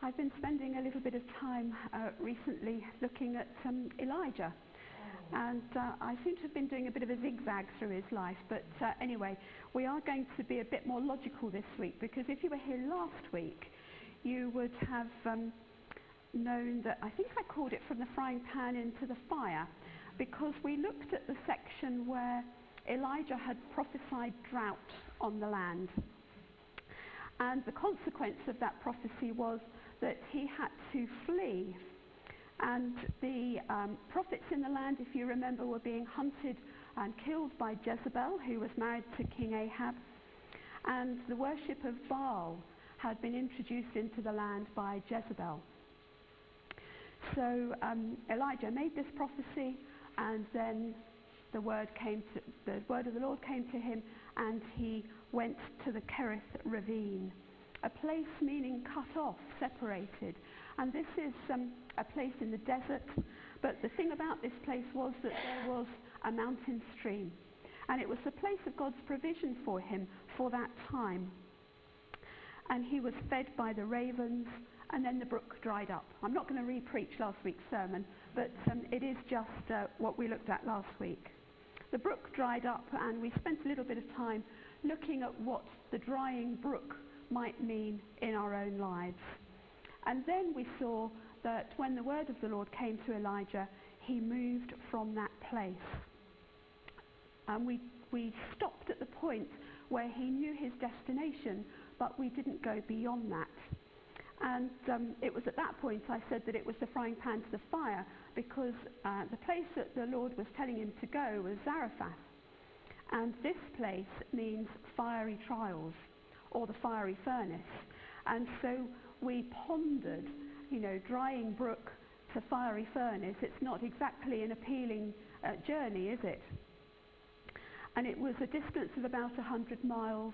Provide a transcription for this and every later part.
I've been spending a little bit of time recently looking at Elijah, and I seem to have been doing a bit of a zigzag through his life, but anyway, we are going to be a bit more logical this week, because if you were here last week, you would have known that I think I called it from the frying pan into the fire, because we looked at the section where Elijah had prophesied drought on the land. And the consequence of that prophecy was that he had to flee. And the prophets in the land, if you remember, were being hunted and killed by Jezebel, who was married to King Ahab. And the worship of Baal had been introduced into the land by Jezebel. So Elijah made this prophecy, and then the word of the Lord came to him, and he went to the Kerith ravine, a place meaning cut off, separated. And this is a place in the desert, but the thing about this place was that there was a mountain stream, and it was the place of God's provision for him for that time. And he was fed by the ravens, and then the brook dried up. I'm not going to re-preach last week's sermon, but it is just what we looked at last week. The brook dried up, and we spent a little bit of time looking at what the drying brook might mean in our own lives. And then we saw that when the word of the Lord came to Elijah, he moved from that place. And we stopped at the point where he knew his destination, but we didn't go beyond that. And it was at that point I said that it was the frying pan to the fire, because the place that the Lord was telling him to go was Zarephath. And this place means fiery trials, or the fiery furnace. And so we pondered, drying brook to fiery furnace. It's not exactly an appealing journey, is it? And it was a distance of about 100 miles.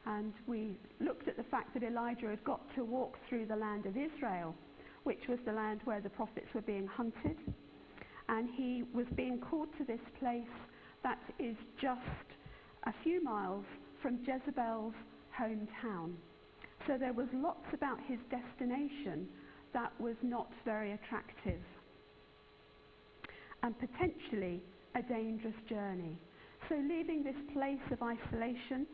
And we looked at the fact that Elijah had got to walk through the land of Israel, which was the land where the prophets were being hunted. And he was being called to this place that is just a few miles from Jezebel's hometown. So there was lots about his destination that was not very attractive, and potentially a dangerous journey. So leaving this place of isolation,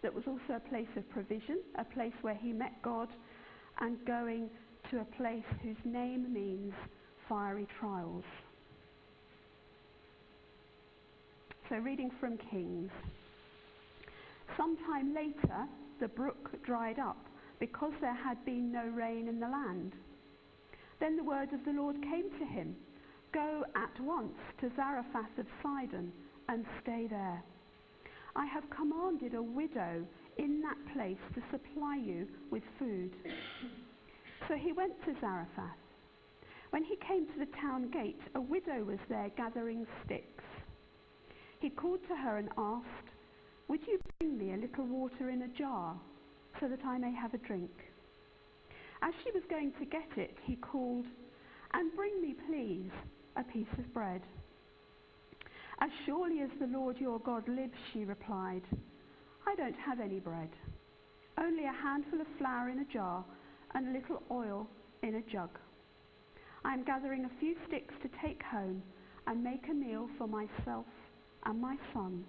that was also a place of provision, a place where he met God, and going to a place whose name means fiery trials. So reading from Kings. Sometime later, the brook dried up, because there had been no rain in the land. Then the word of the Lord came to him, "Go at once to Zarephath of Sidon and stay there. I have commanded a widow in that place to supply you with food." So he went to Zarephath. When he came to the town gate, a widow was there gathering sticks. He called to her and asked, "Would you bring me a little water in a jar, so that I may have a drink?" As she was going to get it, he called, "And bring me, please, a piece of bread." "As surely as the Lord your God lives," she replied, "I don't have any bread, only a handful of flour in a jar and a little oil in a jug. I am gathering a few sticks to take home and make a meal for myself and my son,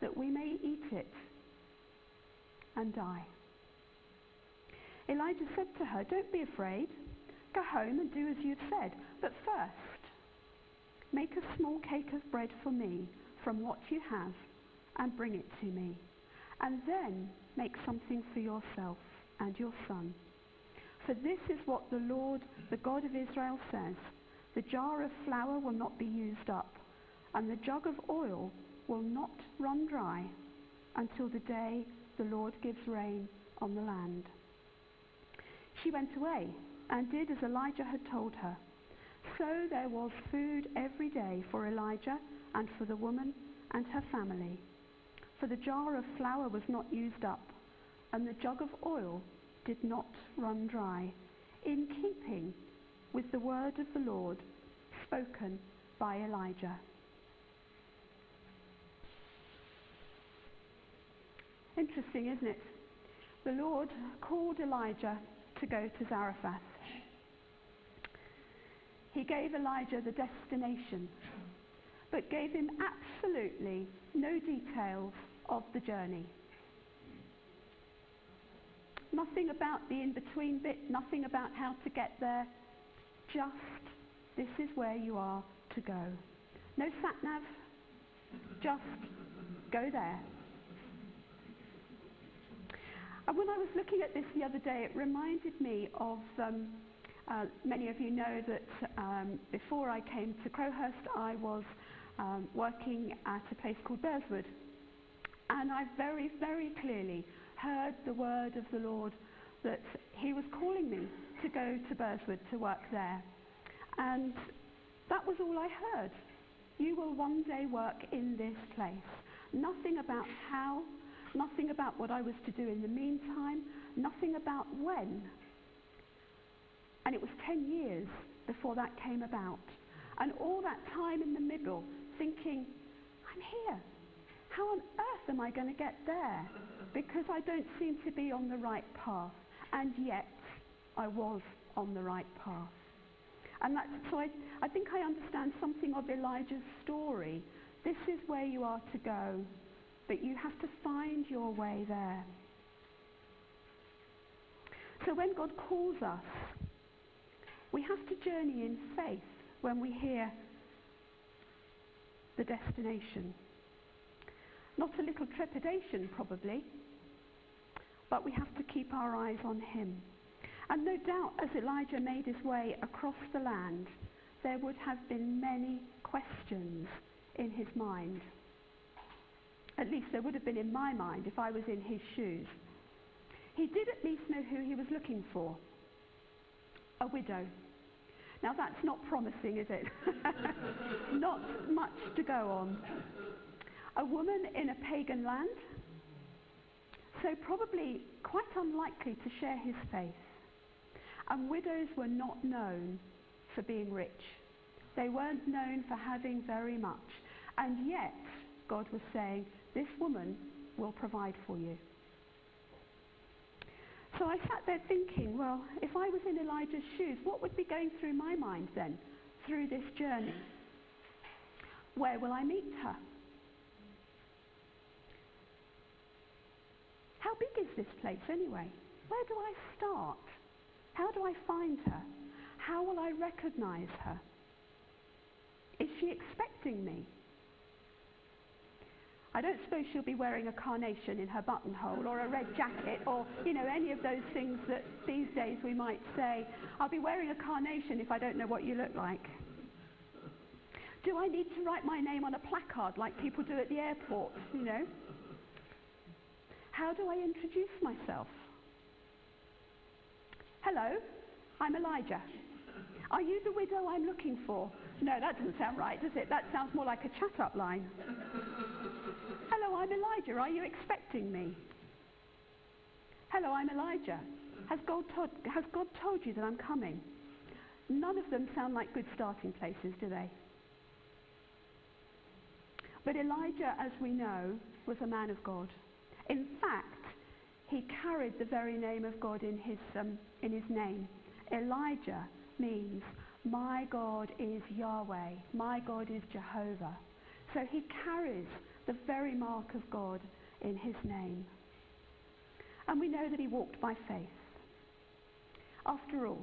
that we may eat it and die." Elijah said to her, "Don't be afraid. Go home and do as you've said. But first, make a small cake of bread for me from what you have and bring it to me. And then make something for yourself and your son. For this is what the Lord, the God of Israel, says: the jar of flour will not be used up, and the jug of oil will not run dry until the day the Lord gives rain on the land." She went away and did as Elijah had told her. So there was food every day for Elijah and for the woman and her family. For the jar of flour was not used up, and the jug of oil did not run dry, in keeping with the word of the Lord spoken by Elijah. Interesting, isn't it? The Lord called Elijah to go to Zarephath. He gave Elijah the destination, but gave him absolutely no details of the journey. Nothing about the in-between bit, nothing about how to get there. Just, this is where you are to go. No sat-nav, just go there. And when I was looking at this the other day, it reminded me of, many of you know that before I came to Crowhurst, I was working at a place called Burswood. And I very, very clearly heard the word of the Lord that he was calling me to go to Burswood to work there. And that was all I heard. You will one day work in this place. Nothing about how, nothing about what I was to do in the meantime, nothing about when. And it was 10 years before that came about. And all that time in the middle, thinking, I'm here. How on earth am I going to get there? Because I don't seem to be on the right path. And yet, I was on the right path. And so I think I understand something of Elijah's story. This is where you are to go, but you have to find your way there. So when God calls us, we have to journey in faith when we hear the destination. Not a little trepidation, probably, but we have to keep our eyes on him. And no doubt, as Elijah made his way across the land, there would have been many questions in his mind. At least there would have been in my mind if I was in his shoes. He did at least know who he was looking for. A widow. Now that's not promising, is it? Not much to go on. A woman in a pagan land, so probably quite unlikely to share his faith. And widows were not known for being rich. They weren't known for having very much. And yet, God was saying, this woman will provide for you. So I sat there thinking, well, if I was in Elijah's shoes, what would be going through my mind then, through this journey? Where will I meet her? How big is this place anyway? Where do I start? How do I find her? How will I recognize her? Is she expecting me? I don't suppose she'll be wearing a carnation in her buttonhole or a red jacket or, any of those things that these days we might say, I'll be wearing a carnation if I don't know what you look like. Do I need to write my name on a placard like people do at the airport, How do I introduce myself? Hello, I'm Elijah. Are you the widow I'm looking for? No, that doesn't sound right, does it? That sounds more like a chat-up line. Hello, I'm Elijah. Are you expecting me? Hello, I'm Elijah. Has God told you that I'm coming? None of them sound like good starting places, do they? But Elijah, as we know, was a man of God. In fact, he carried the very name of God in his name. Elijah means, my God is Yahweh, my God is Jehovah. So he carries the very mark of God in his name. And we know that he walked by faith. After all,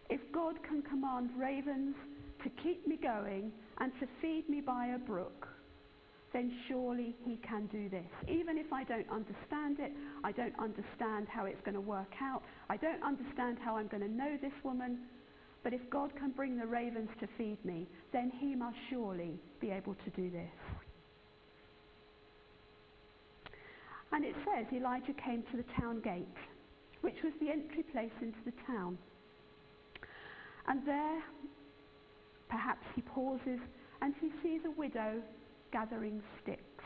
if God can command ravens to keep me going and to feed me by a brook, then surely he can do this. Even if I don't understand it, I don't understand how it's going to work out, I don't understand how I'm going to know this woman, but if God can bring the ravens to feed me, then he must surely be able to do this. And it says Elijah came to the town gate, which was the entry place into the town. And there, perhaps he pauses and he sees a widow gathering sticks.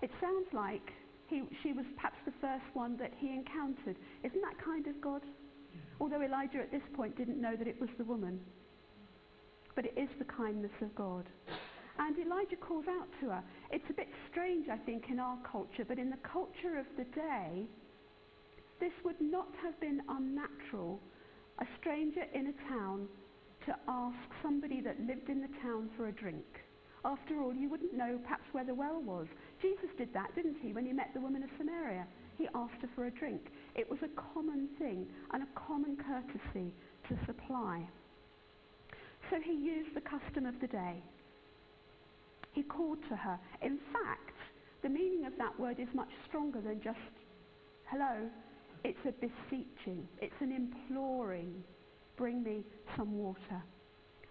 It sounds like she was perhaps the first one that he encountered. Isn't that kind of God? Although Elijah at this point didn't know that it was the woman. But it is the kindness of God. And Elijah calls out to her. It's a bit strange, I think, in our culture, but in the culture of the day, This would not have been unnatural, a stranger in a town to ask somebody that lived in the town for a drink. After all, you wouldn't know perhaps where the well was. Jesus did that, didn't he, when he met the woman of Samaria? He asked her for a drink. It was a common thing and a common courtesy to supply. So he used the custom of the day. He called to her. In fact, the meaning of that word is much stronger than just hello. It's a beseeching. It's an imploring. Bring me some water.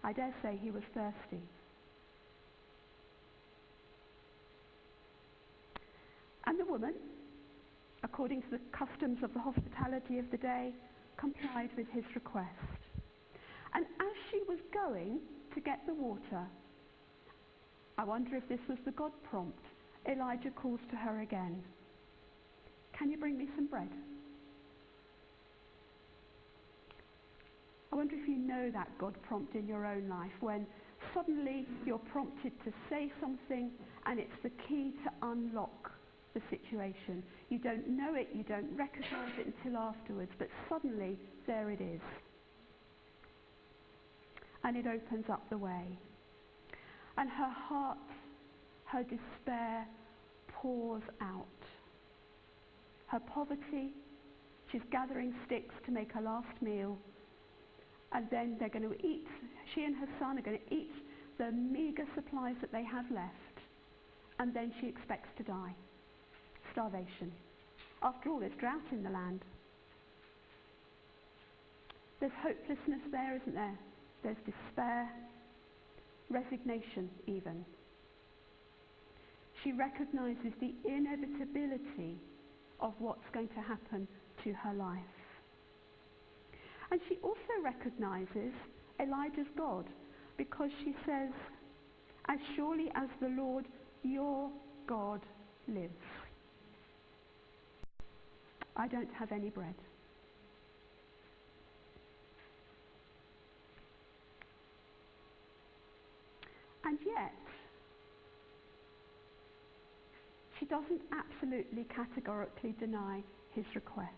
I dare say he was thirsty. And the woman, according to the customs of the hospitality of the day, complied with his request. And as she was going to get the water, I wonder if this was the God prompt, Elijah calls to her again. Can you bring me some bread? I wonder if you know that God prompt in your own life, when suddenly you're prompted to say something and it's the key to unlock the situation. You don't know it, you don't recognize it until afterwards, but suddenly there it is. And it opens up the way. And her heart, her despair pours out. Her poverty, she's gathering sticks to make her last meal, and then they're going to eat, she and her son are going to eat the meagre supplies that they have left, and then she expects to die. Starvation. After all, there's drought in the land. There's hopelessness there, isn't there? There's despair, resignation even. She recognizes the inevitability of what's going to happen to her life. And she also recognizes Elijah's God, because she says, as surely as the Lord your God lives, I don't have any bread. And yet, she doesn't absolutely categorically deny his request.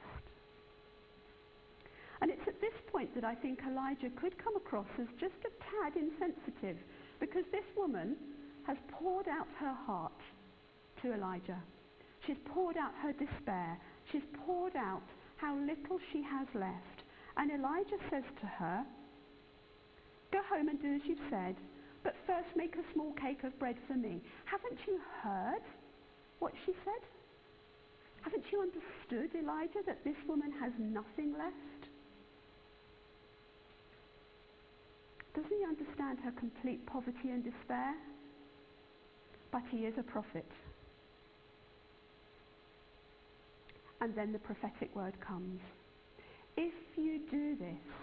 And it's at this point that I think Elijah could come across as just a tad insensitive, because this woman has poured out her heart to Elijah. She's poured out her despair. She's poured out how little she has left. And Elijah says to her, go home and do as you've said, but first make a small cake of bread for me. Haven't you heard what she said? Haven't you understood, Elijah, that this woman has nothing left? Doesn't he understand her complete poverty and despair? But he is a prophet. And then the prophetic word comes. If you do this,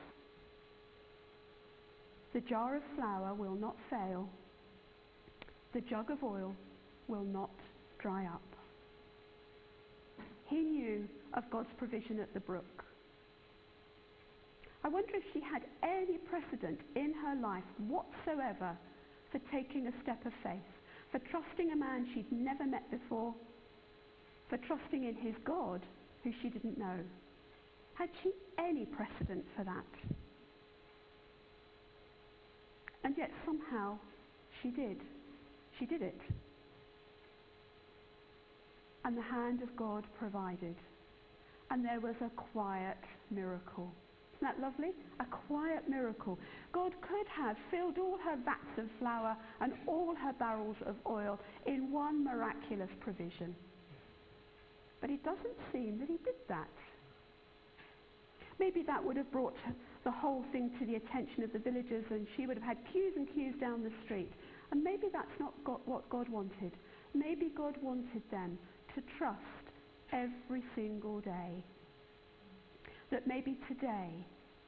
the jar of flour will not fail. The jug of oil will not dry up. He knew of God's provision at the brook. I wonder if she had any precedent in her life whatsoever for taking a step of faith, for trusting a man she'd never met before, for trusting in his God who she didn't know. Had she any precedent for that? And yet somehow she did. She did it. And the hand of God provided. And there was a quiet miracle. Isn't that lovely? A quiet miracle. God could have filled all her vats of flour and all her barrels of oil in one miraculous provision. But it doesn't seem that he did that. Maybe that would have brought the whole thing to the attention of the villagers, and she would have had queues and queues down the street. And maybe that's not what God wanted. Maybe God wanted them to trust every single day that maybe today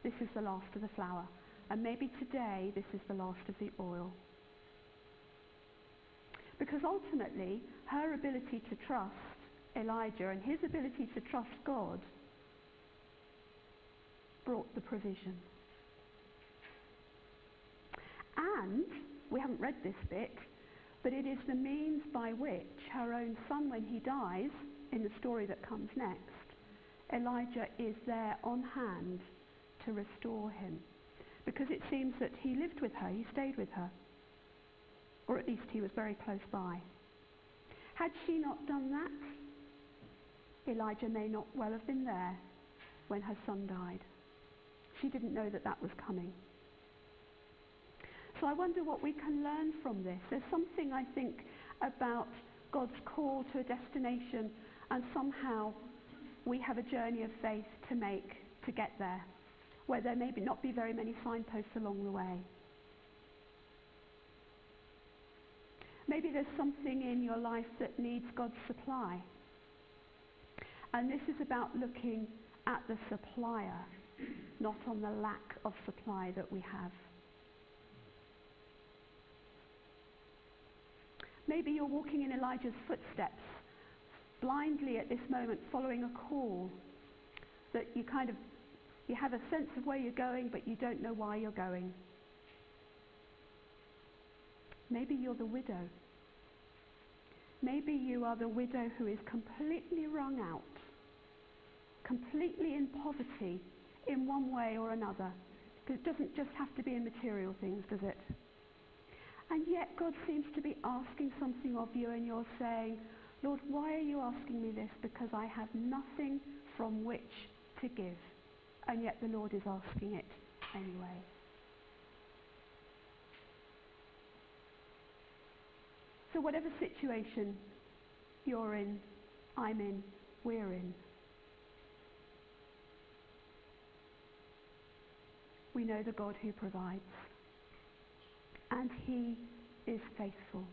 this is the last of the flour, and maybe today this is the last of the oil. Because ultimately her ability to trust Elijah and his ability to trust God brought the provision. And we haven't read this bit, but it is the means by which her own son, when he dies, in the story that comes next, Elijah is there on hand to restore him. Because it seems that he lived with her, he stayed with her. Or at least he was very close by. Had she not done that, Elijah may not well have been there when her son died. She didn't know that that was coming. So I wonder what we can learn from this. There's something, I think, about God's call to a destination, and somehow we have a journey of faith to make to get there, where there may not be very many signposts along the way. Maybe there's something in your life that needs God's supply. And this is about looking at the supplier, not on the lack of supply that we have. Maybe you're walking in Elijah's footsteps, blindly at this moment following a call that you have a sense of where you're going, but you don't know why you're going. Maybe you're the widow. Maybe you are the widow who is completely wrung out, completely in poverty in one way or another. Because it doesn't just have to be in material things, does it? And yet God seems to be asking something of you, and you're saying, Lord, why are you asking me this? Because I have nothing from which to give. And yet the Lord is asking it anyway. So whatever situation you're in, I'm in, we're in, we know the God who provides. And he is faithful.